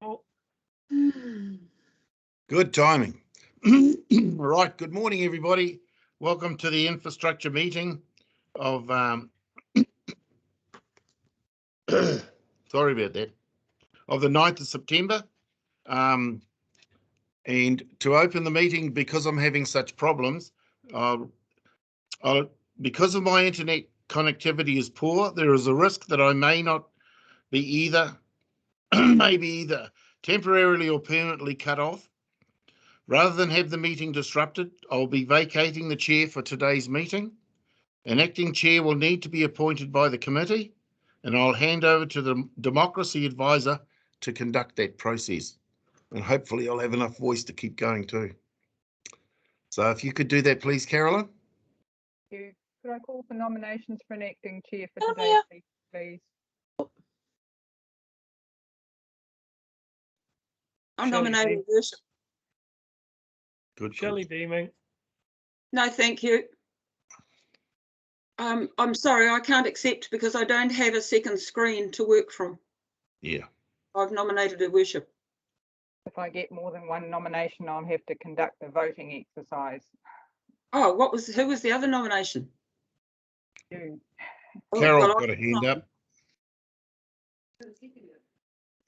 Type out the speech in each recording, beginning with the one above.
Oh. Good timing. Right, good morning, everybody. Welcome to the infrastructure meeting of, sorry about that, of the 9th of September. And to open the meeting, because I'm having such problems, because of my internet connectivity is poor, there is a risk that I may not be either, maybe either temporarily or permanently cut off. Rather than have the meeting disrupted, I'll be vacating the chair for today's meeting. An acting chair will need to be appointed by the committee, and I'll hand over to the democracy advisor to conduct that process. And hopefully I'll have enough voice to keep going too. So if you could do that, please, Carolyn. Thank you. Could I call for nominations for an acting chair for today's meeting, please? I'm nominating Worship. Good. Shelley Deeming. No, thank you. I'm sorry, I can't accept because I don't have a second screen to work from. Yeah. I've nominated a Worship. If I get more than one nomination, I'll have to conduct the voting exercise. Oh, who was the other nomination? You. Carol's got a hand up.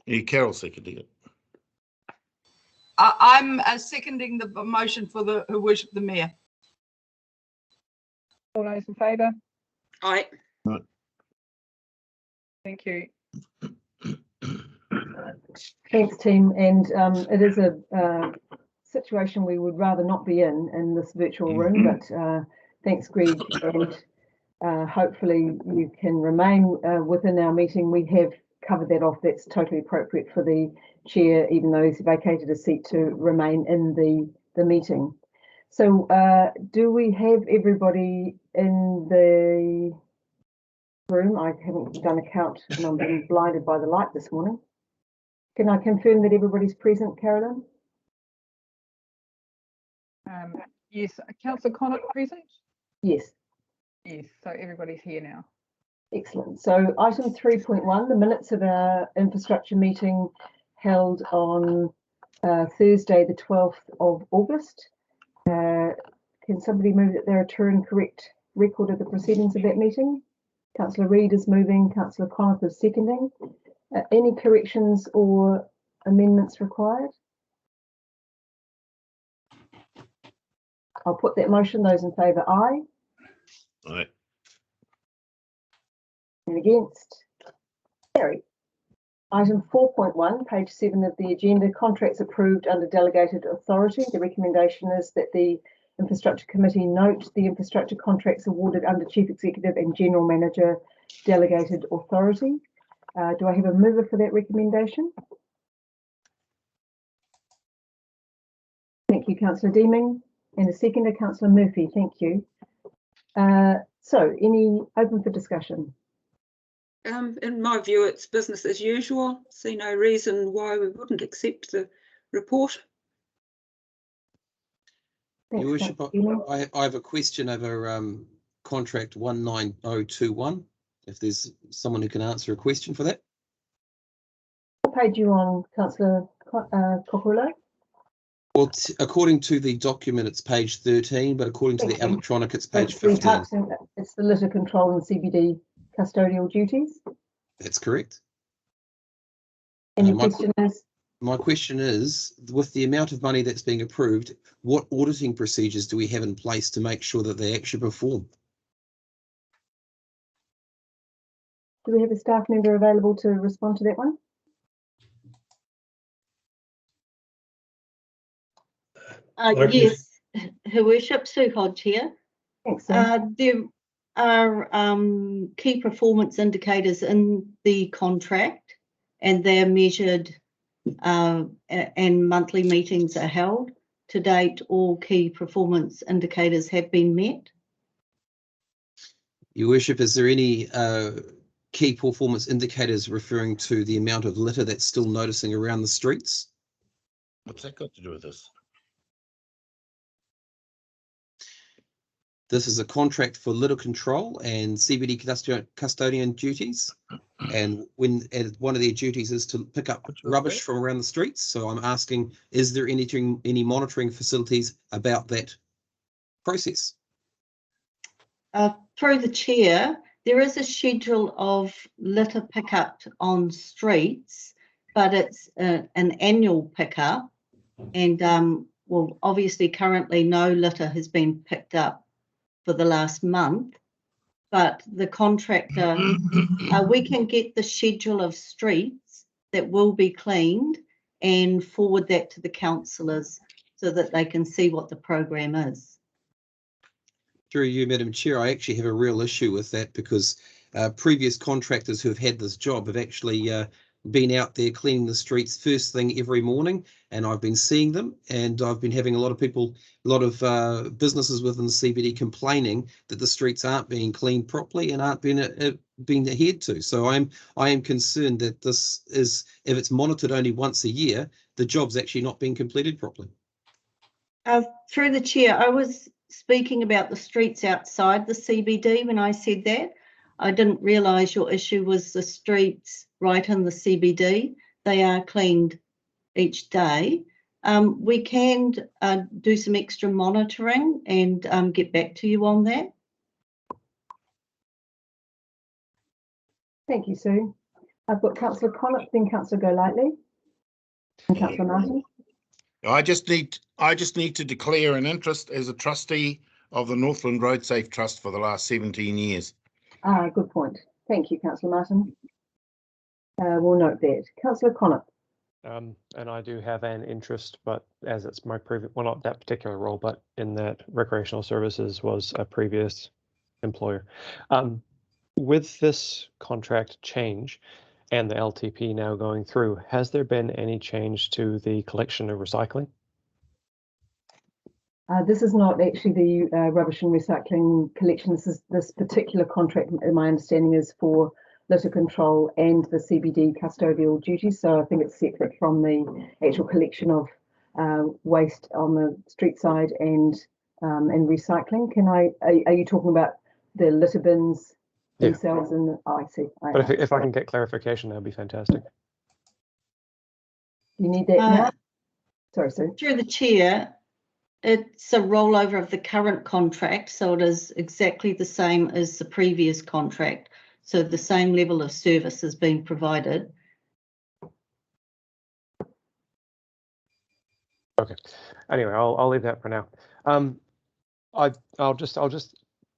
Yeah, Carol seconded it. I'm seconding the motion for the Her Worship the Mayor. All those in favour? Aye. Right. Thank you. Thanks, team. And it is a situation we would rather not be in this virtual room, but thanks, Greg. And hopefully you can remain within our meeting. We have covered that off. That's totally appropriate for the chair, even though he's vacated a seat, to remain in the meeting. So do we have everybody in the room? I haven't done a count and I'm being blinded by the light this morning. Can I confirm that everybody's present, Carolyn? Yes, Councillor Connaught present? Yes. Yes, so everybody's here now. Excellent. So item 3.1, the minutes of our infrastructure meeting held on Thursday, the 12th of August. Can somebody move that there a true and correct record of the proceedings of that meeting? Councillor Reid is moving, Councillor Connaught is seconding. Any corrections or amendments required? I'll put that motion. Those in favour, aye. Aye. And against? Carried. Item 4.1, page 7 of the agenda, contracts approved under delegated authority. The recommendation is that the Infrastructure Committee note the infrastructure contracts awarded under Chief Executive and General Manager delegated authority. Do I have a mover for that recommendation? Thank you, Councillor Deeming. And a seconder, Councillor Murphy. Thank you. So, any open for discussion? In my view, it's business as usual. See no reason why we wouldn't accept the report. Thanks, Your Worship, I have a question over contract 19021. If there's someone who can answer a question for that. What page are you on, Councillor Kokulo? Well, according to the document, it's page 13, but according to the electronic, it's page 15. It's the litter control and CBD custodial duties. That's correct. And your question is? My question is, with the amount of money that's being approved, what auditing procedures do we have in place to make sure that they actually perform? Do we have a staff member available to respond to that one? Yes, Her Worship, Sue Hodge here. Thanks, there are key performance indicators in the contract, and they're measured and monthly meetings are held. To date, all key performance indicators have been met. Your Worship, is there any key performance indicators referring to the amount of litter that's still noticing around the streets? What's that got to do with this? This is a contract for litter control and CBD custodian duties. And one of their duties is to pick up rubbish from around the streets. So I'm asking, is there any monitoring facilities about that process? Through the chair, there is a schedule of litter pickup on streets, but it's an annual pickup. And well, obviously currently no litter has been picked up for the last month, but the contractor, we can get the schedule of streets that will be cleaned and forward that to the councillors so that they can see what the program is. Through you, Madam Chair, I actually have a real issue with that because previous contractors who have had this job have actually been out there cleaning the streets first thing every morning, and I've been seeing them, and I've been having a lot of businesses within the CBD complaining that the streets aren't being cleaned properly and aren't being adhered to. So I am concerned that this is, if it's monitored only once a year, the job's actually not being completed properly. Through the chair, I was speaking about the streets outside the CBD when I said that. I didn't realise your issue was the streets right in the CBD. They are cleaned each day. We can do some extra monitoring and get back to you on that. Thank you, Sue. I've got Councillor Connaught, then Councillor Golightly, and Councillor Martin. I just need to declare an interest as a trustee of the Northland Road Safe Trust for the last 17 years. Good point. Thank you, Councillor Martin. We'll note that. Councillor Connaught. And I do have an interest, but as it's my previous, well, not that particular role, but in that recreational services was a previous employer. With this contract change and the LTP now going through, has there been any change to the collection of recycling? This is not actually the rubbish and recycling collection. This particular contract, my understanding, is for litter control and the CBD custodial duties. So I think it's separate from the actual collection of waste on the street side and recycling. Are you talking about the litter bins themselves? And I see. But if I can get clarification, that'd be fantastic. You need that now? Sorry, Sue. Through the chair, it's a rollover of the current contract, so it is exactly the same as the previous contract. So the same level of service is being provided. Okay. Anyway, I'll leave that for now. I'll just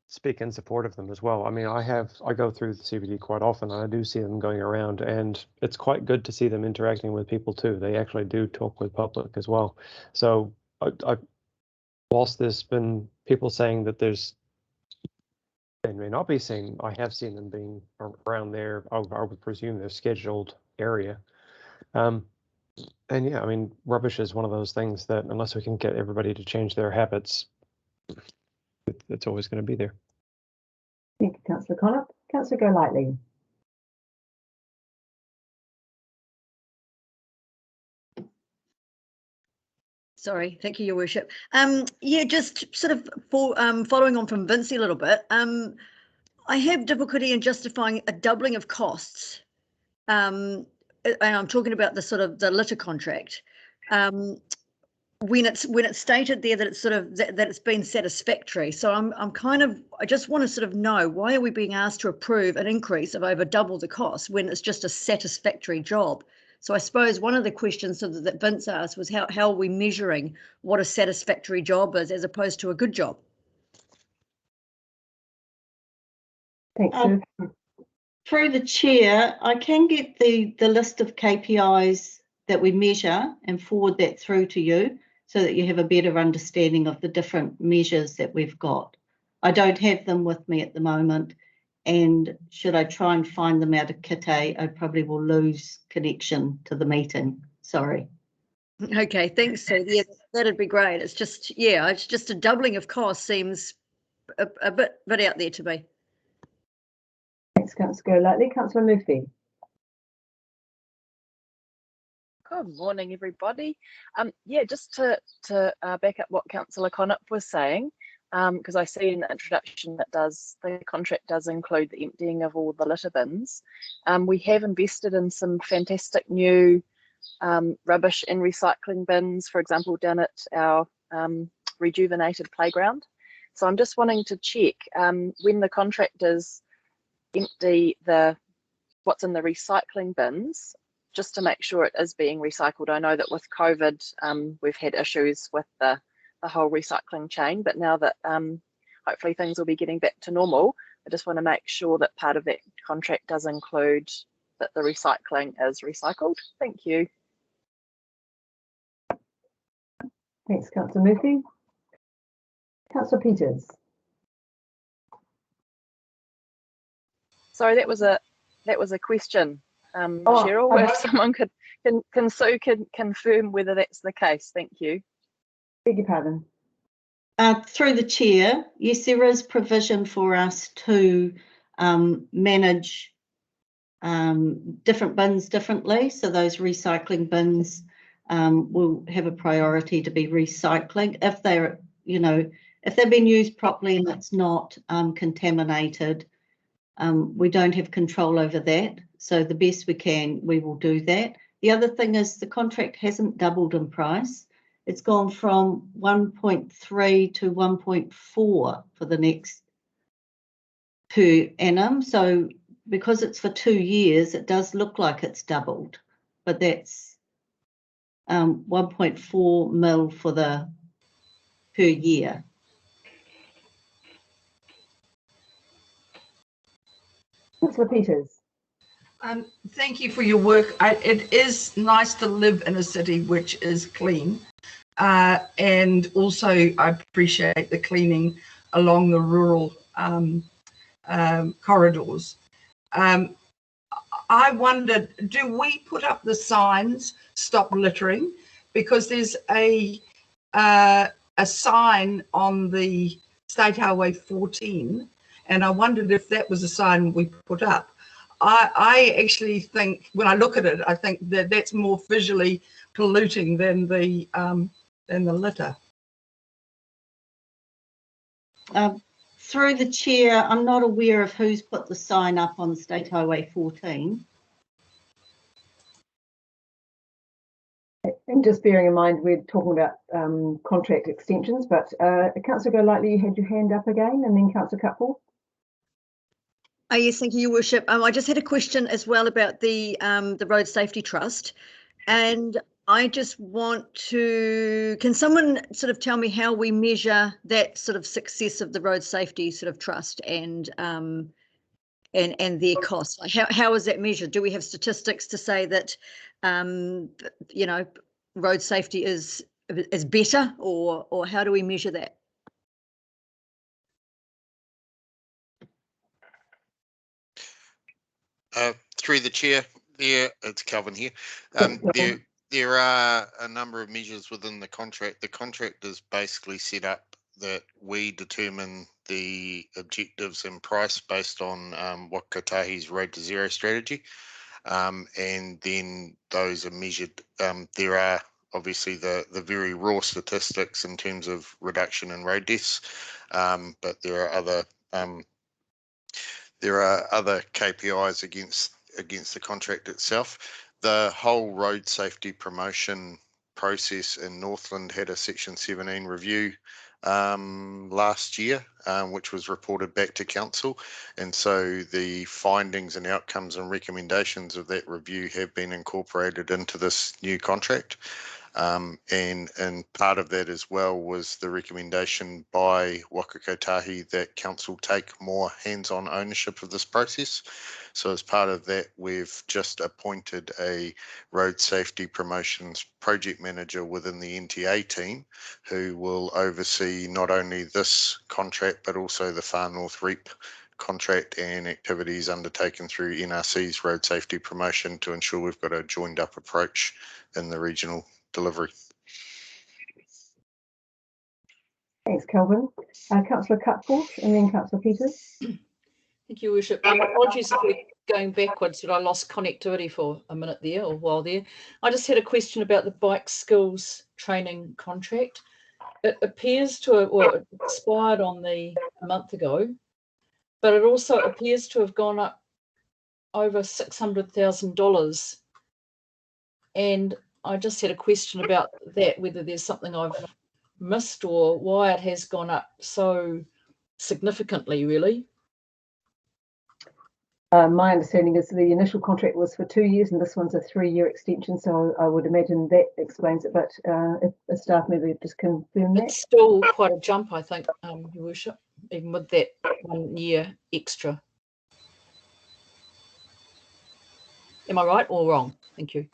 speak in support of them as well. I mean, I go through the CBD quite often, and I do see them going around, and it's quite good to see them interacting with people too. They actually do talk with public as well. So whilst there's been people saying that they may not be seen, I have seen them being around there. I would presume their scheduled area. And yeah, I mean, rubbish is one of those things that unless we can get everybody to change their habits, it's always going to be there. Thank you, Councillor Connaught. Councillor Golightly. Sorry, thank you, Your Worship. Yeah, just sort of following on from Vincy a little bit. I have difficulty in justifying a doubling of costs. And I'm talking about the litter contract. When it's stated there that it's that it's been satisfactory. So I just want to sort of know, why are we being asked to approve an increase of over double the cost when it's just a satisfactory job? So I suppose one of the questions that Vince asked was how are we measuring what a satisfactory job is as opposed to a good job? Thanks, Sue. Through the chair, I can get the list of KPIs that we measure and forward that through to you so that you have a better understanding of the different measures that we've got. I don't have them with me at the moment, and should I try and find them out of Kite, I probably will lose connection to the meeting. Sorry. Okay, thanks, Sue. Yeah, that'd be great. It's just, yeah, it's just a doubling of cost seems a bit out there to me. Thanks, Councillor Golightly. Councillor Murphy. Good morning, everybody. Yeah, just to back up what Councillor Connaught was saying, because I see in the introduction that the contract does include the emptying of all the litter bins. We have invested in some fantastic new rubbish and recycling bins, for example, down at our rejuvenated playground. So I'm just wanting to check when the contractors empty what's in the recycling bins, just to make sure it is being recycled. I know that with COVID, we've had issues with the whole recycling chain, but now that hopefully things will be getting back to normal, I just want to make sure that part of that contract does include that the recycling is recycled. Thank you. Thanks, Councillor Murphy. Councillor Peters. Sorry, that was a question, Cheryl. If someone can Sue confirm whether that's the case. Thank you. Beg your pardon. Through the chair, yes, there is provision for us to manage different bins differently. So those recycling bins will have a priority to be recycling if they're, if they've been used properly and it's not contaminated. We don't have control over that. So the best we can, we will do that. The other thing is the contract hasn't doubled in price. It's gone from 1.3 to 1.4 for the next per annum. So because it's for 2 years, it does look like it's doubled, but that's 1.4 mil for the per year. Councillor Peters. Thank you for your work. It is nice to live in a city which is clean. And also I appreciate the cleaning along the rural corridors. I wondered, do we put up the signs, stop littering? Because there's a sign on the State Highway 14, and I wondered if that was a sign we put up. I actually think, when I look at it, I think that that's more visually polluting than the litter. Through the chair, I'm not aware of who's put the sign up on State Highway 14. And just bearing in mind, we're talking about contract extensions, but Councillor Golightly, you had your hand up again, and then Councillor Cutful. Oh, yes, thank you, Your Worship. I just had a question as well about the Road Safety Trust, and I just want to, can someone sort of tell me how we measure that sort of success of the Road Safety sort of Trust and their costs? Like how is that measured? Do we have statistics to say that, road safety is better, or how do we measure that? Through the chair, it's Calvin here. There are a number of measures within the contract. The contract is basically set up that we determine the objectives and price based on Whangarei Road to Zero strategy, and then those are measured. There are obviously the very raw statistics in terms of reduction in road deaths, but there are other KPIs against the contract itself. The whole road safety promotion process in Northland had a Section 17 review last year, which was reported back to council, and so the findings and outcomes and recommendations of that review have been incorporated into this new contract. And part of that as well was the recommendation by Waka Kotahi that council take more hands-on ownership of this process. So as part of that, we've just appointed a road safety promotions project manager within the NTA team who will oversee not only this contract but also the Far North REAP contract and activities undertaken through NRC's road safety promotion to ensure we've got a joined up approach in the regional delivery. Thanks, Kelvin. Councillor Cutforth and then Councillor Peters. Thank you, Worship. Apologies if we're going backwards, but I lost connectivity for a minute there or a while there. I just had a question about the bike skills training contract. it appears to have, well, it expired on a month ago, but it also appears to have gone up over $600,000. And I just had a question about that, whether there's something I've missed or why it has gone up so significantly, really. My understanding is the initial contract was for 2 years and this one's a 3-year extension, so I would imagine that explains it, but if a staff member just confirm that. It's still quite a jump, I think, Your Worship, even with that 1 year extra. Am I right or wrong? Thank you.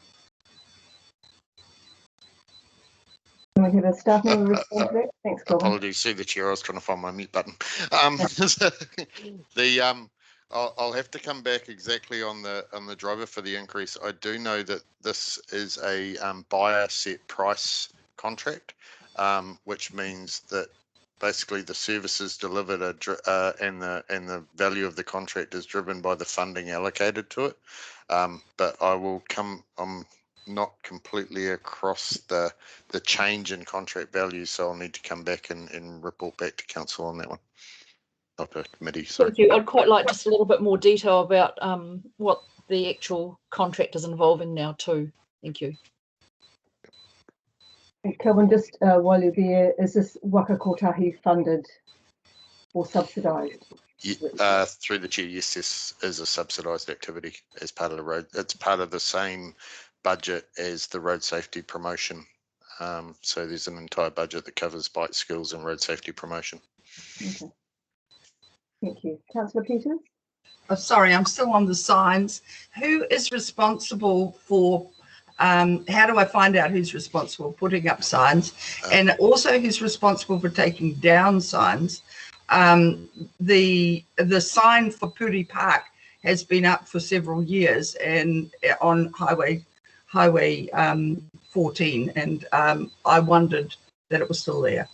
Can we have a staff member respond to that? Thanks, Colin. Apologies, through the chair, I was trying to find my mute button. I'll have to come back exactly on the driver for the increase. I do know that this is a buyer set price contract, which means that basically the services delivered are, and the value of the contract is driven by the funding allocated to it. But I will come. I'm not completely across the change in contract value, so I'll need to come back and report back to council on that one. Not a committee, sorry. Thank you. I'd quite like just a little bit more detail about what the actual contract is involving now too. Thank you. Kelvin, just while you're there, is this Waka Kotahi funded or subsidised? Through the chair, yes, this is a subsidised activity as part of the road. It's part of the same budget as the road safety promotion. So there's an entire budget that covers bike skills and road safety promotion. Okay. Thank you. Councillor Peters? Oh, sorry, I'm still on the signs. Who is responsible for, how do I find out who's responsible for putting up signs? And also who's responsible for taking down signs? The sign for Puri Park has been up for several years and on Highway 14, and I wondered that it was still there.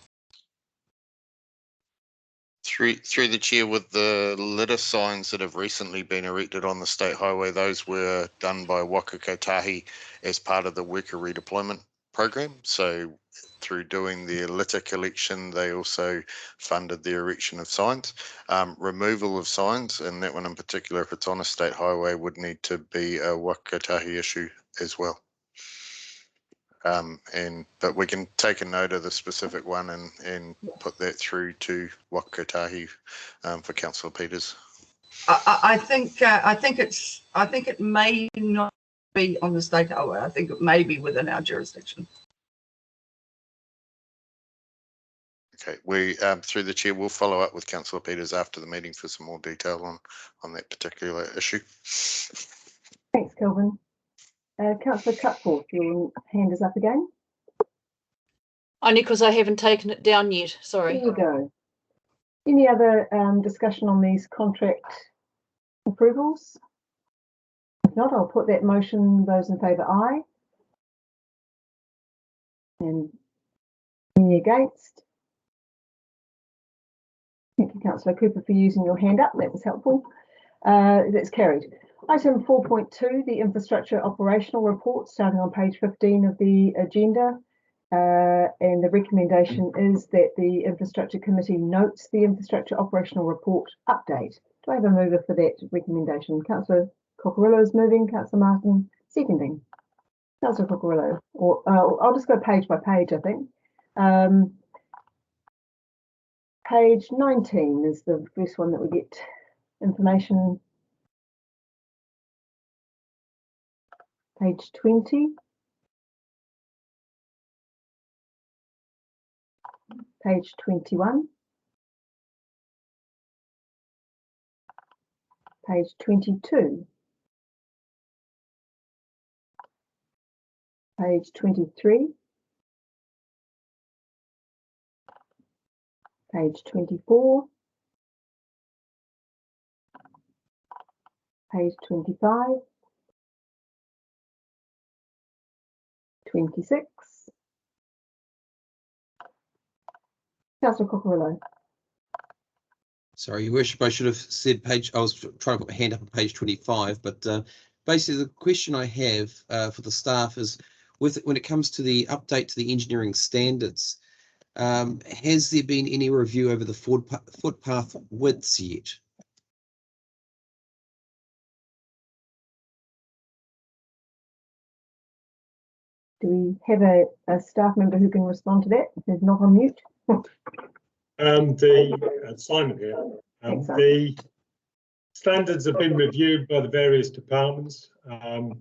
Through the chair, with the litter signs that have recently been erected on the state highway, those were done by Waka Kotahi as part of the worker redeployment program. So through doing their litter collection, they also funded the erection of signs. Removal of signs, and that one in particular, if it's on a state highway, would need to be a Waka Kotahi issue as well. But we can take a note of the specific one and put that through to Waka Kotahi for Councillor Peters. I think it may not be on the state highway. I think it may be within our jurisdiction. Okay, we through the chair, we'll follow up with Councillor Peters after the meeting for some more detail on that particular issue. Thanks, Kelvin. Councillor Cutforth, your hand is up again. Only because I haven't taken it down yet. Sorry. There you go. Any other discussion on these contract approvals? If not, I'll put that motion. Those in favour, aye. And any against? Thank you, Councillor Cooper, for using your hand up. That was helpful. That's carried. Item 4.2, the infrastructure operational report, starting on page 15 of the agenda. And the recommendation is that the infrastructure committee notes the infrastructure operational report update. Do I have a mover for that recommendation? Councillor Cockerillo is moving, Councillor Martin seconding. Councillor Cockerillo, or I'll just go page by page, I think. Page 19 is the first one that we get information. Page 20. Page 21. Page 22. Page 23. Page 24. Page 25. 26. Councillor Cockerillo. Sorry, Your Worship, I should have said page, I was trying to put my hand up on page 25, but basically the question I have for the staff is, when it comes to the update to the engineering standards, Has there been any review over the footpath widths yet? Do we have a staff member who can respond to that? Who's not on mute? Simon here. Thanks, Simon. The standards have been reviewed by the various departments. The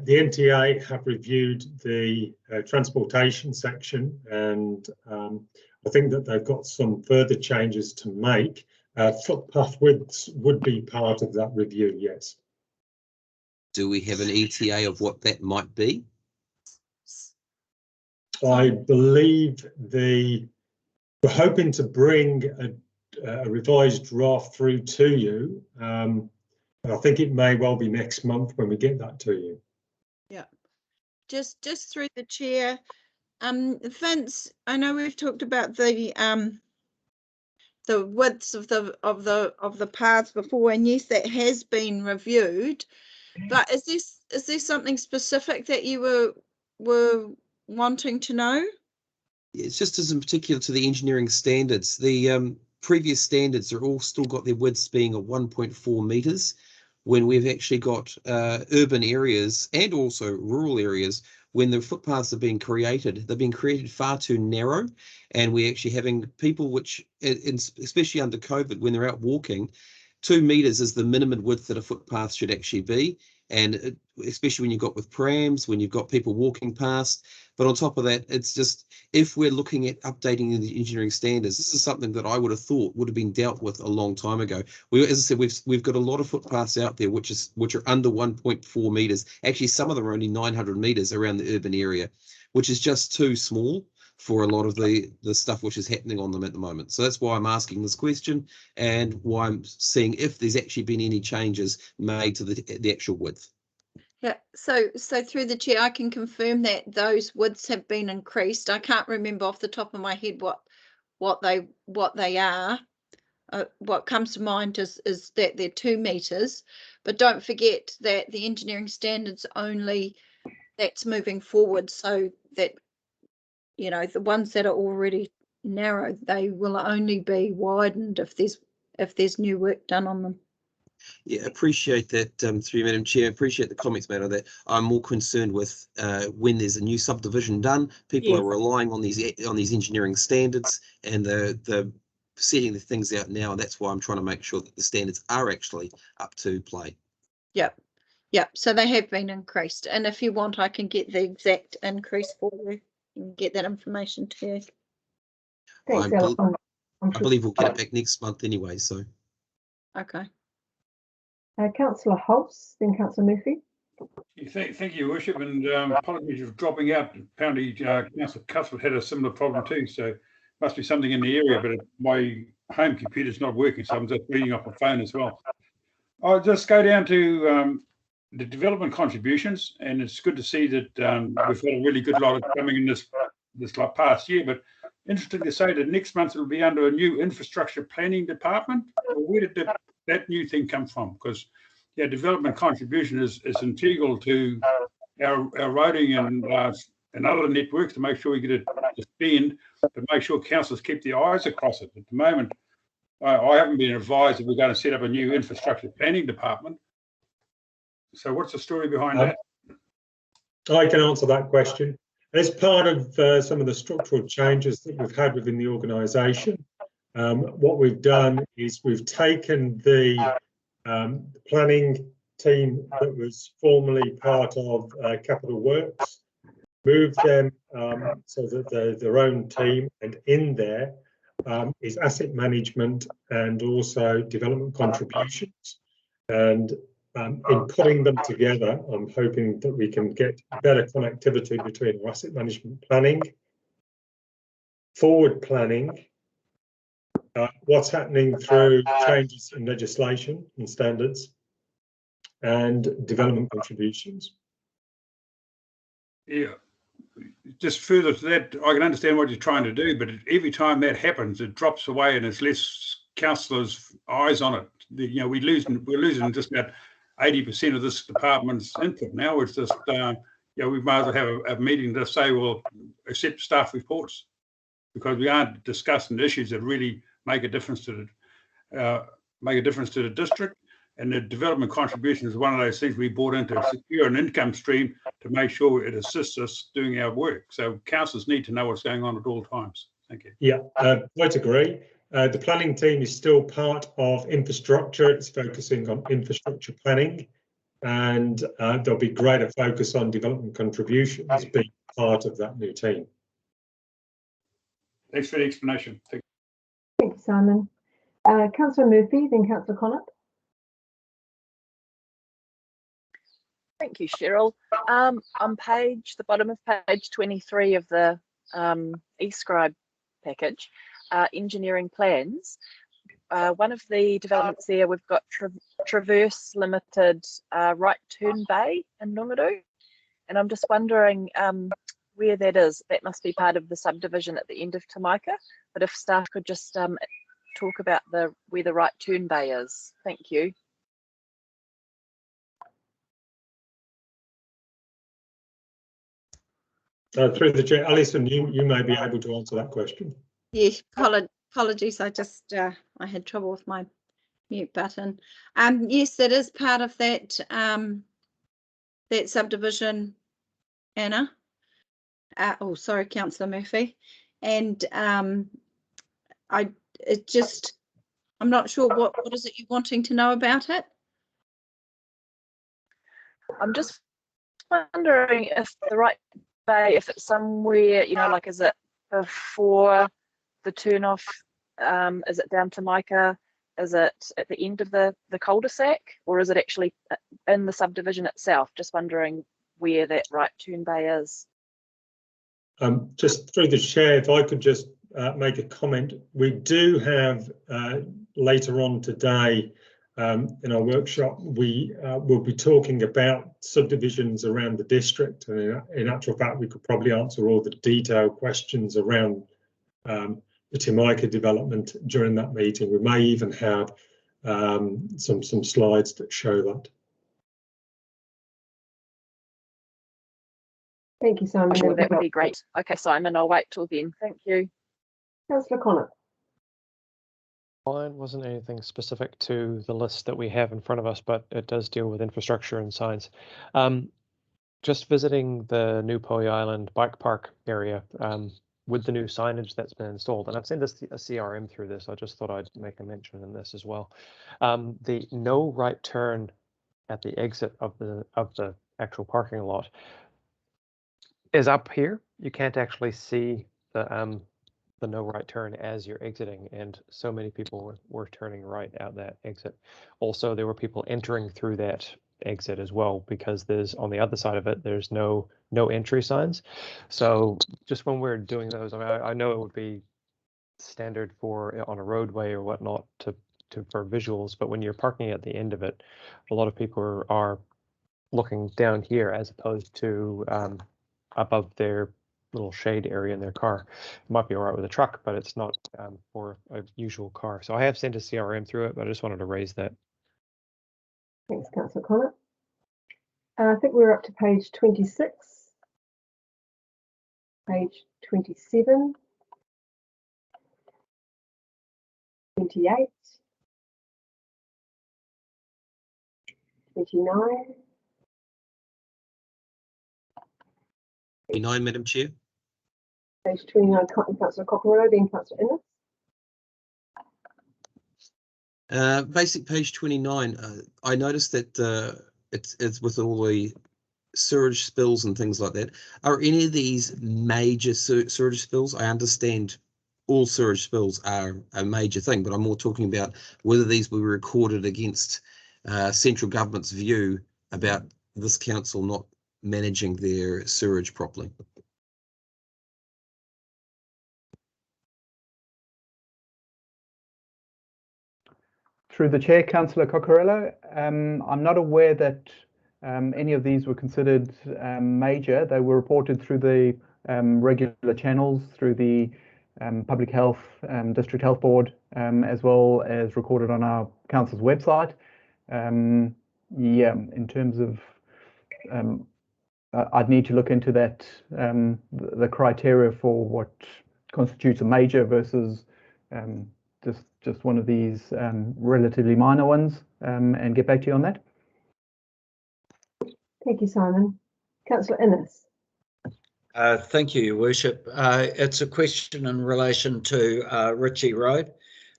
NTA have reviewed the transportation section, and I think that they've got some further changes to make. Footpath widths would be part of that review, yes. Do we have an ETA of what that might be? I believe we're hoping to bring a revised draft through to you. I think it may well be next month when we get that to you. Yeah, just through the chair, Vince, I know we've talked about the widths of the paths before, and yes, that has been reviewed. But is there something specific that you were wanting to know? It's just as in particular to the engineering standards. The previous standards are all still got their widths being at 1.4 meters, when we've actually got urban areas and also rural areas. When the footpaths are being created, they've been created far too narrow, and we're actually having people, which, especially under COVID, when they're out walking, 2 meters is the minimum width that a footpath should actually be. And especially when you've got with prams, when you've got people walking past. But on top of that, it's just, if we're looking at updating the engineering standards, this is something that I would have thought would have been dealt with a long time ago. As I said, we've got a lot of footpaths out there which are under 1.4 meters. Actually, some of them are only 900 meters around the urban area, which is just too small for a lot of the stuff which is happening on them at the moment. So that's why I'm asking this question, and why I'm seeing if there's actually been any changes made to the actual width. Yeah, so through the chair, I can confirm that those widths have been increased. I can't remember off the top of my head what they are. What comes to mind is that they're 2 meters, but don't forget that the engineering standards only, that's moving forward, so that, you know, the ones that are already narrow, they will only be widened if there's new work done on them. Yeah, appreciate that, through you, Madam Chair. Appreciate the comments made on that. I'm more concerned with when there's a new subdivision done, people are relying on these engineering standards, and the setting the things out now, and that's why I'm trying to make sure that the standards are actually up to play. Yep. So they have been increased, and if you want, I can get the exact increase for you and get that information to you. Thanks, I believe we'll get it back next month anyway. So. Okay. Councillor Hulse, then Councillor Murphy. Thank you, Worship, and apologies for dropping out. Apparently, Councillor Cuthbert had a similar problem too, so must be something in the area, but my home computer's not working, so I'm just reading off my phone as well. I'll just go down to the development contributions, and it's good to see that we've had a really good lot of coming in this past year, but interesting to say that next month it'll be under a new infrastructure planning department. Well, where did that new thing come from? Because development contribution is integral to our roading and other networks to make sure we get it to spend, to make sure councils keep their eyes across it. At the moment, I haven't been advised that we're going to set up a new infrastructure planning department. So what's the story behind that? I can answer that question. As part of some of the structural changes that we've had within the organisation, what we've done is we've taken the planning team that was formerly part of Capital Works, moved them so that they're their own team, and in there is asset management and also development contributions. And in putting them together, I'm hoping that we can get better connectivity between our asset management planning, forward planning, what's happening through changes in legislation and standards, and development contributions. Yeah, just further to that, I can understand what you're trying to do, but every time that happens, it drops away and there's less councillors' eyes on it. We're losing just about 80% of this department's input now. It's just, we might as well have a meeting to say, well, accept staff reports. because we aren't discussing issues that really make a difference to the district. And the development contribution is one of those things we brought in to secure an income stream to make sure it assists us doing our work. So councillors need to know what's going on at all times. Thank you. Yeah, quite agree. The planning team is still part of infrastructure. It's focusing on infrastructure planning, and there'll be greater focus on development contributions being part of that new team. Thanks for the explanation. Thank you, Simon. Councillor Murphy, then Councillor Connaught. Thank you, Cheryl. On the bottom of page 23 of the eScribe package, engineering plans. One of the developments there, we've got Traverse Limited right turn bay in Whangarei, and I'm just wondering where that is. That must be part of the subdivision at the end of Tamaika, but if staff could just talk about where the right turn bay is. Thank you. Through the chair, Alison, you may be able to answer that question. Yes, apologies. I just I had trouble with my mute button. Yes, it is part of that that subdivision, Anna. Oh, sorry, Councillor Murphy. And I'm not sure what is it you're wanting to know about it? I'm just wondering if the right bay, if it's somewhere, you know, like is it before the turn off? Is it down to Tamaika? Is it at the end of the cul-de-sac, or is it actually in the subdivision itself? Just wondering where that right turn bay is. Just through the chair, if I could just make a comment. We do have later on today in our workshop, we will be talking about subdivisions around the district, and in actual fact we could probably answer all the detailed questions around the Tamaika development during that meeting. We may even have some slides that show that. Thank you, Simon. Sure, that would be great. Okay, Simon, I'll wait till then. Thank you. Councillor Connaught. Mine wasn't anything specific to the list that we have in front of us, but it does deal with infrastructure and signs. Just visiting the new Poe Island bike park area with the new signage that's been installed, and I've sent a CRM through this. I just thought I'd make a mention in this as well. The no right turn at the exit of the actual parking lot is up here. You can't actually see the no right turn as you're exiting, and so many people were turning right out that exit. Also, there were people entering through that exit as well, because there's on the other side of it there's no entry signs. So just when we're doing those, I mean, I know it would be standard for on a roadway or whatnot for visuals, but when you're parking at the end of it, a lot of people are looking down here as opposed to above their little shade area in their car. It might be all right with a truck, but it's not for a usual car. So I have sent a CRM through it, but I just wanted to raise that. Thanks, Councillor Connaught. I think we're up to page 26, page 27, 28, 29. 29, Madam Chair. Page 29, Councillor Cocorello, then Councillor Innes. Basic page 29. I noticed that it's with all the sewage spills and things like that. Are any of these major sewage spills? I understand all sewage spills are a major thing, but I'm more talking about whether these were recorded against central government's view about this council not managing their sewage properly. Through the chair, Councillor Cocorello, I'm not aware that any of these were considered major. They were reported through the regular channels, through the Public Health, District Health Board, as well as recorded on our council's website. Yeah, in terms of, I'd need to look into that, the criteria for what constitutes a major versus just one of these relatively minor ones, and get back to you on that. Thank you, Simon. Councillor Innes. Thank you, Your Worship. It's a question in relation to Ritchie Road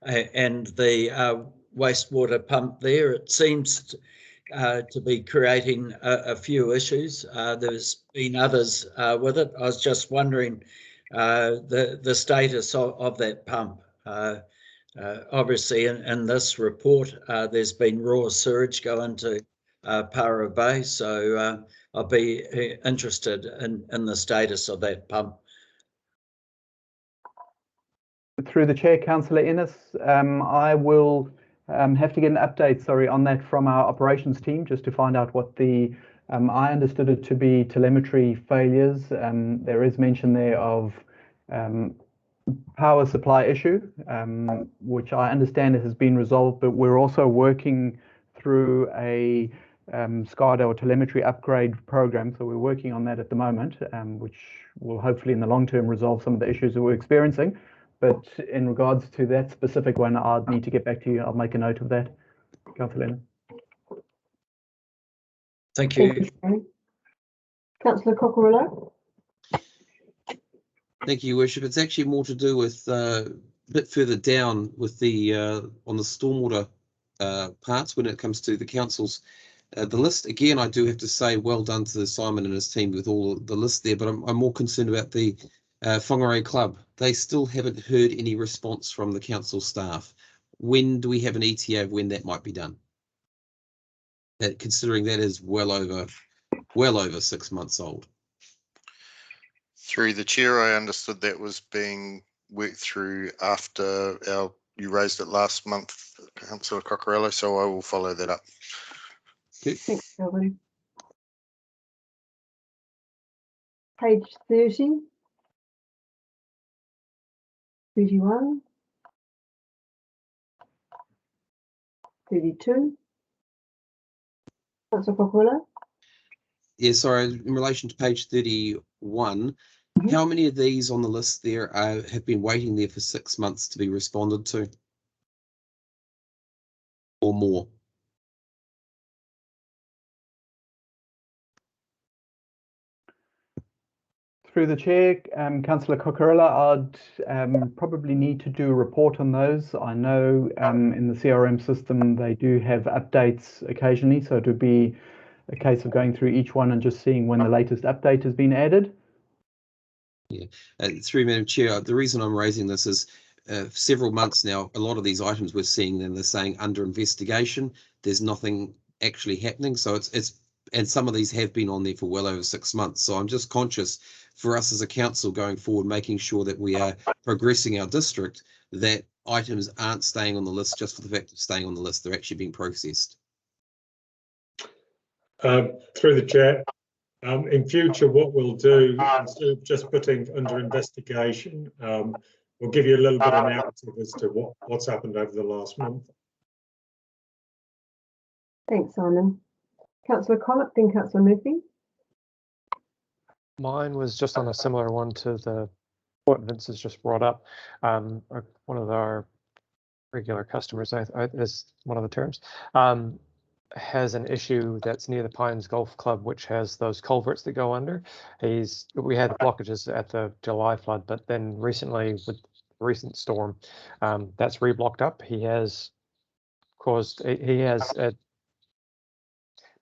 and the wastewater pump there. It seems to be creating a few issues. There's been others with it. I was just wondering the status of that pump. Obviously, in this report, there's been raw sewage go into Para Bay, so I'll be interested in the status of that pump. Through the chair, Councillor Innes, I will have to get an update, on that from our operations team, just to find out what the, I understood it to be telemetry failures. There is mention there of power supply issue, which I understand has been resolved, but we're also working through a SCADA or telemetry upgrade program. So we're working on that at the moment, which will hopefully in the long term resolve some of the issues that we're experiencing. But in regards to that specific one, I'd need to get back to you. I'll make a note of that. Councillor. Thank you. Councillor Cocorillo. Thank you, Your Worship. It's actually more to do with a bit further down with the on the stormwater parts when it comes to the councils. The list, again, I do have to say well done to Simon and his team with all the list there, but I'm more concerned about the Whangarei Club. They still haven't heard any response from the council staff. When do we have an ETA of when that might be done? Considering that is well over 6 months old. Through the chair, I understood that was being worked through after you raised it last month, Councillor Cocorello, so I will follow that up. Thanks, Kelvin. Page 30. 31. 32. Councillor Cocorello. Yeah, sorry, in relation to page 31, how many of these on the list there have been waiting there for 6 months to be responded to? Or more? Through the chair, Councillor Cocorella, I'd probably need to do a report on those. I know in the CRM system they do have updates occasionally, so it would be a case of going through each one and just seeing when the latest update has been added. Yeah, through Madam Chair, the reason I'm raising this is several months now, a lot of these items we're seeing them, they're saying under investigation, there's nothing actually happening. So and some of these have been on there for well over 6 months. So I'm just conscious for us as a council going forward, making sure that we are progressing our district, that items aren't staying on the list just for the fact of staying on the list, they're actually being processed. Through the chair, in future, what we'll do, instead of just putting under investigation, we'll give you a little bit of narrative as to what's happened over the last month. Thanks, Simon. Councillor Collett, then Councillor Murphy. Mine was just on a similar one to what Vince has just brought up. One of our regular customers, is one of the terms, has an issue that's near the Pines Golf Club, which has those culverts that go under. We had blockages at the July flood, but then recently with the recent storm, that's reblocked up. He has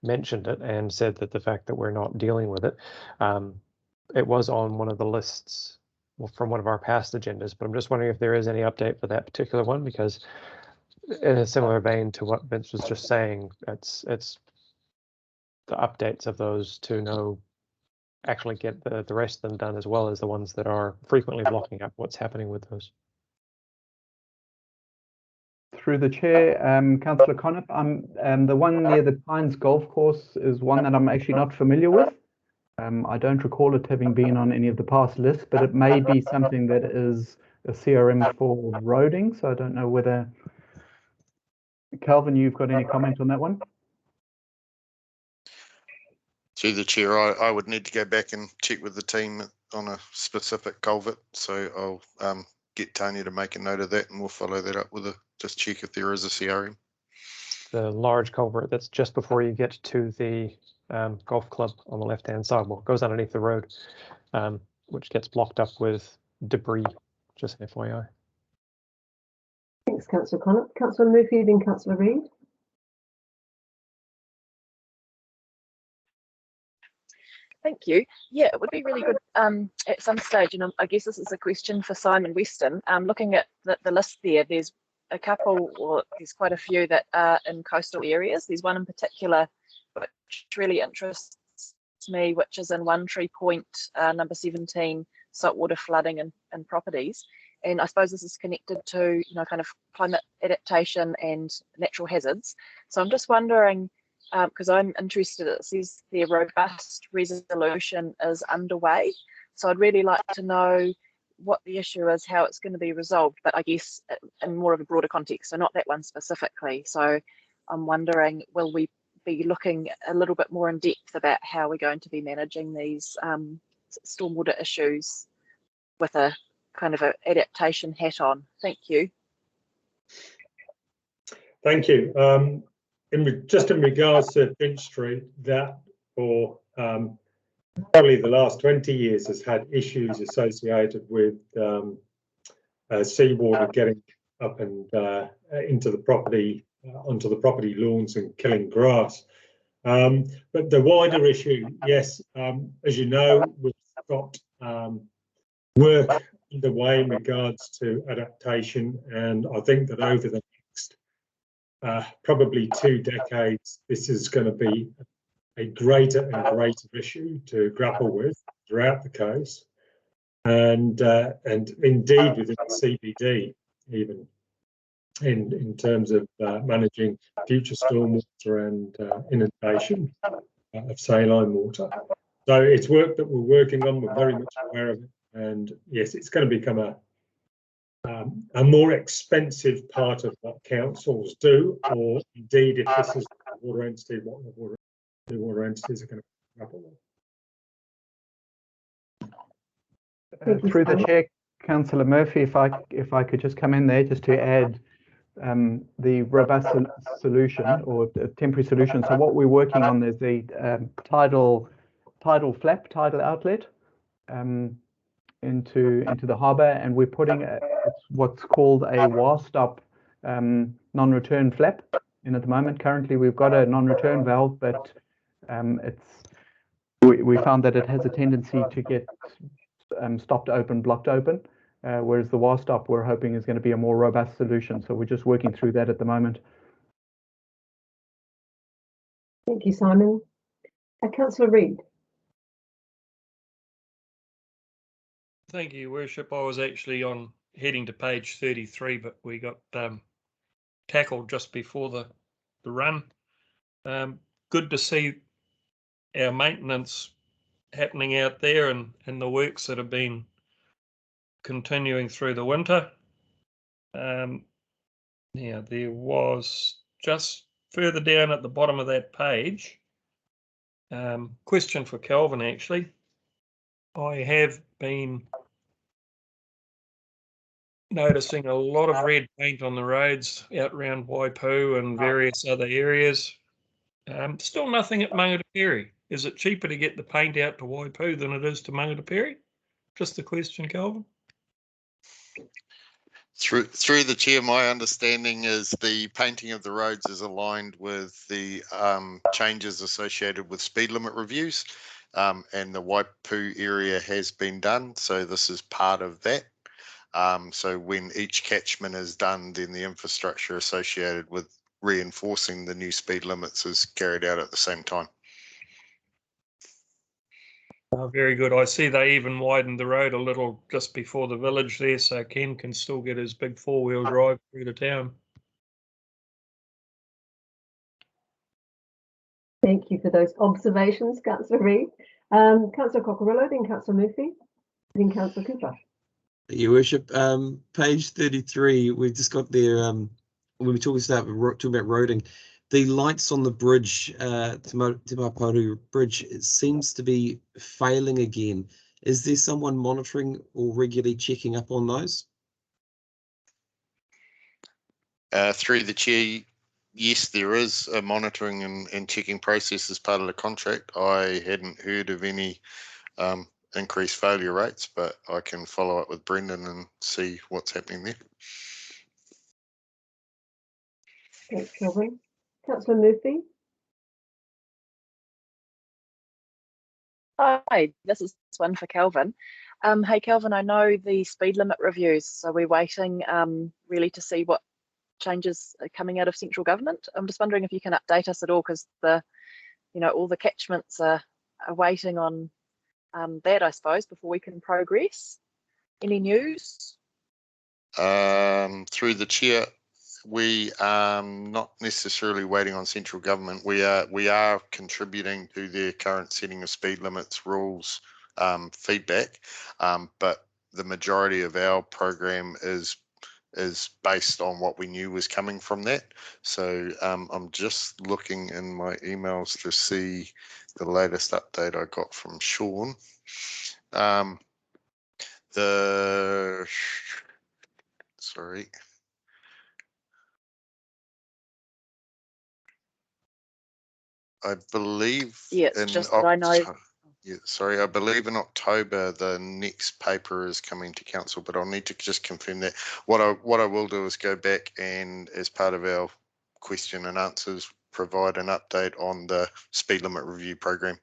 mentioned it and said that the fact that we're not dealing with it, it was on one of the lists from one of our past agendas, but I'm just wondering if there is any update for that particular one, because in a similar vein to what Vince was just saying, it's the updates of those to actually get the rest of them done, as well as the ones that are frequently blocking up what's happening with those. Through the chair, Councillor Connop, the one near the Pines Golf Course is one that I'm actually not familiar with. I don't recall it having been on any of the past lists, but it may be something that is a CRM for roading, so I don't know whether, Calvin, you've got any comment on that one? Through the chair, I would need to go back and check with the team on a specific culvert. So I'll get Tanya to make a note of that, and we'll follow that up with just check if there is a CRM. The large culvert that's just before you get to the golf club on the left-hand side. Well, it goes underneath the road, which gets blocked up with debris, just FYI. Thanks, Councillor Connor. Councillor Murphy, then Councillor Reid. Thank you. Yeah, it would be really good at some stage, and I guess this is a question for Simon Weston. Looking at the list there, there's a couple, or there's quite a few that are in coastal areas. There's one in particular which really interests me, which is in One Tree Point, number 17, saltwater flooding and properties. And I suppose this is connected to, kind of climate adaptation and natural hazards. So I'm just wondering, because I'm interested, it says the robust resolution is underway. So I'd really like to know what the issue is, how it's going to be resolved, but I guess in more of a broader context, so not that one specifically. So I'm wondering, will we be looking a little bit more in depth about how we're going to be managing these stormwater issues with a kind of an adaptation hat on? Thank you. Thank you. Just in regards to Finch Street, that for probably the last 20 years has had issues associated with seawater getting up and into the property, onto the property lawns and killing grass. But the wider issue, yes, as you know, we've got work underway in regards to adaptation, and I think that over the next probably 2 decades, this is going to be a greater and greater issue to grapple with throughout the coast, and indeed within the CBD, even in terms of managing future stormwater and inundation of saline water. So it's work that we're working on. We're very much aware of it, and yes, it's going to become a more expensive part of what councils do, or indeed, if this is a water entity, what the water entities are going to grapple with. Through the chair, Councillor Murphy, if I could just come in there just to add the robust solution or temporary solution. So what we're working on is the tidal outlet into the harbour, and we're putting what's called a WA-stop non-return flap in at the moment. Currently, we've got a non-return valve, but we found that it has a tendency to get stopped open, blocked open, whereas the WA-stop we're hoping is going to be a more robust solution. So we're just working through that at the moment. Thank you, Simon. Councillor Reid. Thank you, Your Worship. I was actually heading to page 33, but we got tackled just before the run. Good to see our maintenance happening out there and the works that have been continuing through the winter. Yeah, there was just further down at the bottom of that page, question for Kelvin actually. I have been noticing a lot of red paint on the roads out around Waipu and various other areas. Still nothing at Whangarei. Is it cheaper to get the paint out to Waipu than it is to Whangarei? Just the question, Kelvin. Through the chair, my understanding is the painting of the roads is aligned with the changes associated with speed limit reviews, and the Waipu area has been done, so this is part of that. So when each catchment is done, then the infrastructure associated with reinforcing the new speed limits is carried out at the same time. Oh, very good. I see they even widened the road a little just before the village there, so Ken can still get his big four-wheel drive through the town. Thank you for those observations, Councillor Reid. Councillor Cockerillo, then Councillor Murphy, then Councillor Cooper. Your Worship, page 33, we've just got there, when we talking about roading, The lights on the bridge, Te Mauparu Bridge, it seems to be failing again. Is there someone monitoring or regularly checking up on those? Through the chair, yes, there is a monitoring and checking process as part of the contract. I hadn't heard of any increased failure rates, but I can follow up with Brendan and see what's happening there. Thanks, Kelvin. Councillor Murphy. Hi, this is one for Kelvin. Hey, Kelvin, I know the speed limit reviews, so we're waiting really to see what changes are coming out of central government. I'm just wondering if you can update us at all, because all the catchments are waiting on that, I suppose, before we can progress. Any news? Through the chair, we are not necessarily waiting on central government. We are contributing to their current setting of speed limits rules feedback, but the majority of our program is based on what we knew was coming from that. So I'm just looking in my emails to see the latest update I got from Sean. Sorry. I believe it's just that I know. Yeah, sorry, I believe in October the next paper is coming to council, but I'll need to just confirm that. What I will do is go back and, as part of our question and answers, provide an update on the speed limit review program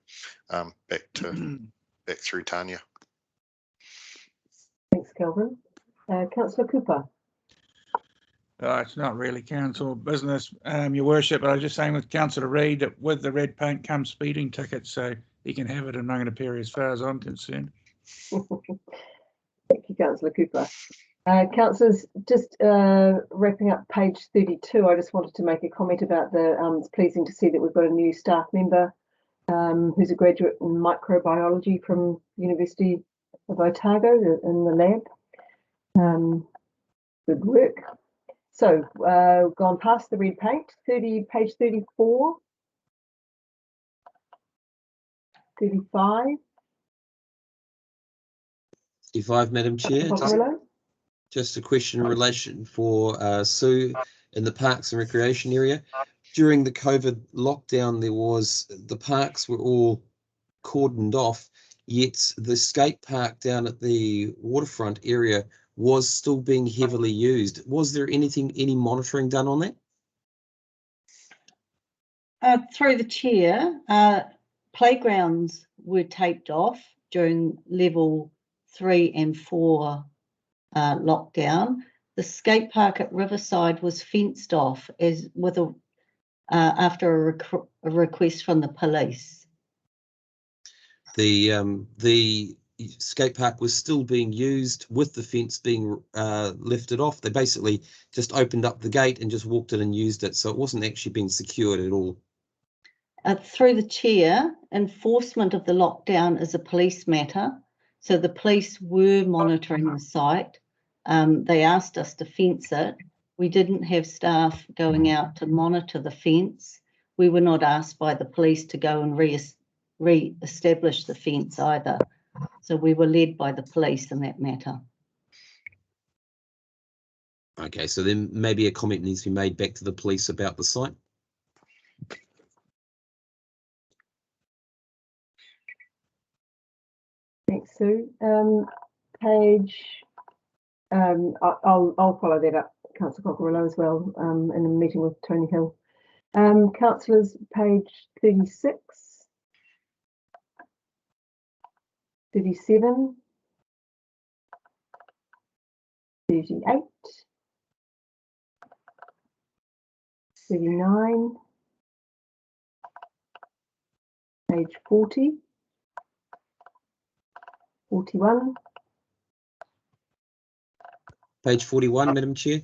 back through Tanya. Thanks, Kelvin. Councillor Cooper. It's not really council business, Your Worship, but I was just saying with Councillor Reid that with the red paint comes speeding tickets, so he can have it in Whangarei as far as I'm concerned. Thank you, Councillor Cooper. Councillors, just wrapping up page 32, I just wanted to make a comment about it's pleasing to see that we've got a new staff member who's a graduate in microbiology from University of Otago in the lab. Good work. So, gone past the red paint, page 34, 35. 35, Madam Chair. Just a question in relation for Sue in the Parks and Recreation area. During the COVID lockdown, the parks were all cordoned off, yet the skate park down at the waterfront area was still being heavily used. Was there any monitoring done on that? Through the chair, playgrounds were taped off during level 3 and 4 lockdown. The skate park at Riverside was fenced off after a request from the police. The skate park was still being used with the fence being lifted off. They basically just opened up the gate and just walked in and used it, so it wasn't actually being secured at all. Through the chair, enforcement of the lockdown is a police matter, so the police were monitoring the site. They asked us to fence it. We didn't have staff going out to monitor the fence. We were not asked by the police to go and re-establish the fence either. So we were led by the police in that matter. Okay, so then maybe a comment needs to be made back to the police about the site. Thanks, Sue. I'll follow that up, Councillor Cockerillo, as well, in a meeting with Tony Hill. Councillors, page 36, 37, 38, 39, page 40, 41. Page 41, Madam Chair.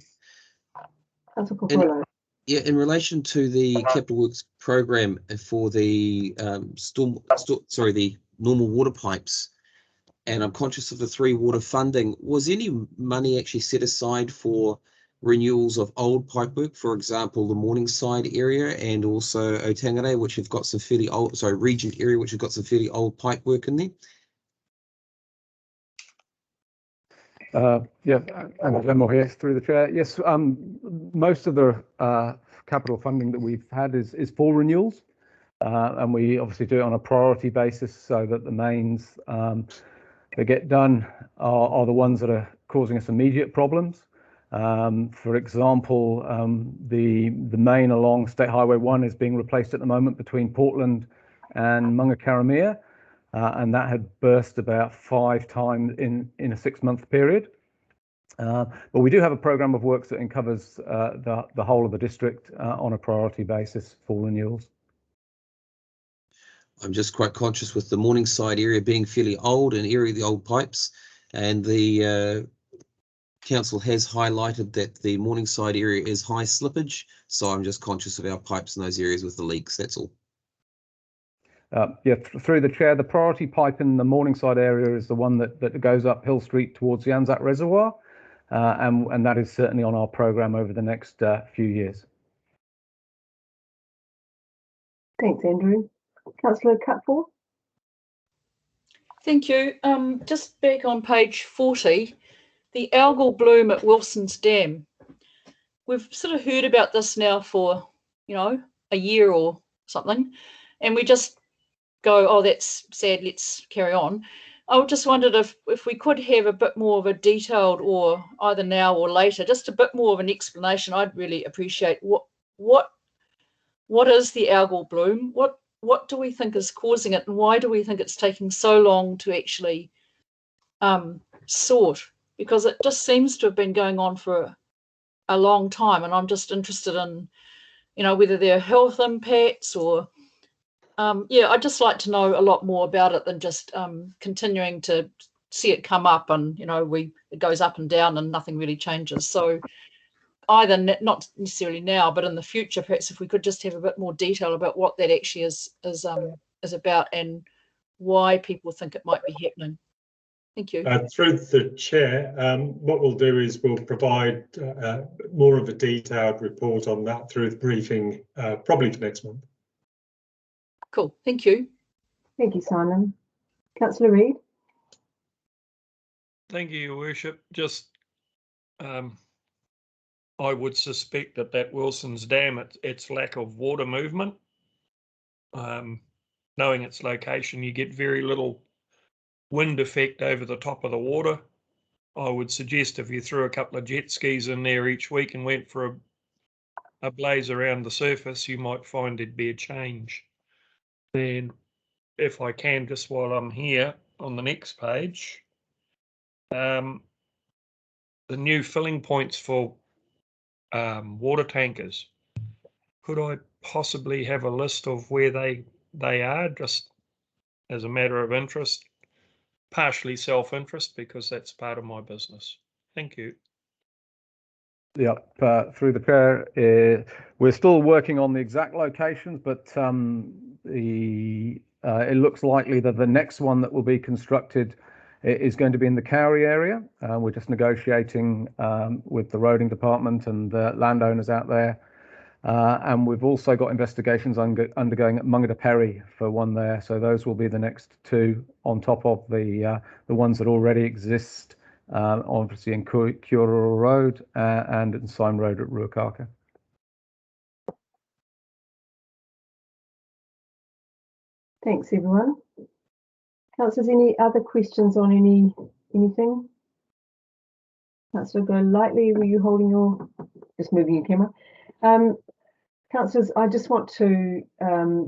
Councillor Cockerillo. Yeah, in relation to the capital works program for the the normal water pipes, and I'm conscious of the 3 water funding. Was any money actually set aside for renewals of old pipework, for example, the Morningside area and also Whangarei, which have got some fairly old, sorry, Regent area, which have got some fairly old pipework in there. Yeah, and Glenmore here through the chair. Yes, most of the capital funding that we've had is for renewals, and we obviously do it on a priority basis so that the mains that get done are the ones that are causing us immediate problems. For example, the main along State Highway 1 is being replaced at the moment between Portland and Whangarei. And that had burst about 5 times in a 6-month period. But we do have a program of works that covers the whole of the district on a priority basis for renewals. I'm just quite conscious with the Morningside area being fairly old, an area of the old pipes, and the council has highlighted that the Morningside area is high slippage. So I'm just conscious of our pipes in those areas with the leaks, that's all. Yeah, through the chair, the priority pipe in the Morningside area is the one that goes up Hill Street towards the Anzac Reservoir, and that is certainly on our programme over the next few years. Thanks, Andrew. Councillor Cutforth. Thank you. Just back on page 40, the algal bloom at Wilson's Dam. We've sort of heard about this now for, a year or something, and we just go, oh, that's sad, let's carry on. I just wondered if we could have a bit more of a detailed, or either now or later, just a bit more of an explanation. I'd really appreciate what is the algal bloom? What do we think is causing it, and why do we think it's taking so long to actually sort? Because it just seems to have been going on for a long time, and I'm just interested in, whether there are health impacts or I'd just like to know a lot more about it than just continuing to see it come up and, it goes up and down and nothing really changes. So either not necessarily now, but in the future, perhaps if we could just have a bit more detail about what that actually is about and why people think it might be happening. Thank you. Through the chair, what we'll do is we'll provide more of a detailed report on that through the briefing, probably for next month. Cool, thank you. Thank you, Simon. Councillor Reid. Thank you, Your Worship. Just, I would suspect that Wilson's Dam, its lack of water movement, knowing its location, you get very little wind effect over the top of the water. I would suggest if you threw a couple of jet skis in there each week and went for a blaze around the surface, you might find there'd be a change. Then, if I can, just while I'm here on the next page, the new filling points for water tankers. Could I possibly have a list of where they are, just as a matter of interest, partially self-interest, because that's part of my business. Thank you. Yep, through the chair, we're still working on the exact locations, but it looks likely that the next one that will be constructed is going to be in the Whangarei area. We're just negotiating with the roading department and the landowners out there. And we've also got investigations undergoing at Whangarei for one there. So those will be the next 2 on top of the ones that already exist, obviously in Whangarei Road and in Syme Road at Ruakaka. Thanks, everyone. Councillors, any other questions on anything? Councillor Golightly, were you holding your, just moving your camera? Councillors, I just want to,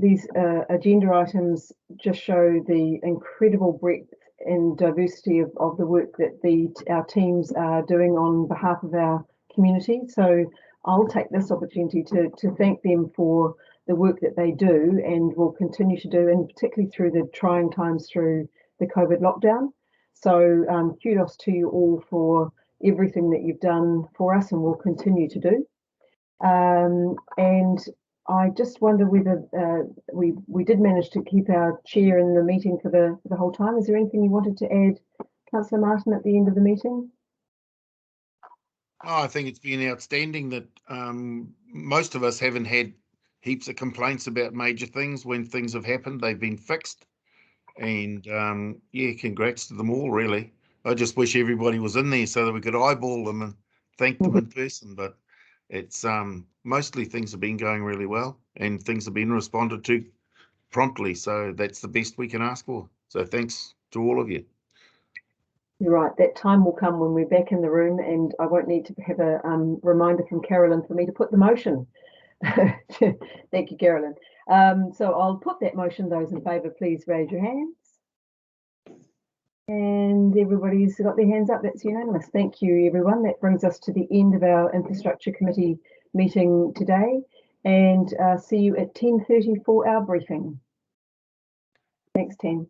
these agenda items just show the incredible breadth and diversity of the work that our teams are doing on behalf of our community. So I'll take this opportunity to thank them for the work that they do and will continue to do, and particularly through the trying times through the COVID lockdown. So kudos to you all for everything that you've done for us and will continue to do. And I just wonder whether we did manage to keep our chair in the meeting for the whole time. Is there anything you wanted to add, Councillor Martin, at the end of the meeting? Oh, I think it's been outstanding that most of us haven't had heaps of complaints about major things. When things have happened, they've been fixed. And yeah, congrats to them all, really. I just wish everybody was in there so that we could eyeball them and thank them in person. But it's mostly things have been going really well and things have been responded to promptly. So that's the best we can ask for. So thanks to all of you. You're right. That time will come when we're back in the room, and I won't need to have a reminder from Carolyn for me to put the motion. Thank you, Carolyn. So I'll put that motion. Those in favour, please raise your hands. And everybody's got their hands up. That's unanimous. Thank you, everyone. That brings us to the end of our Infrastructure Committee meeting today. And see you at 10:30 for our briefing. Thanks, Tim.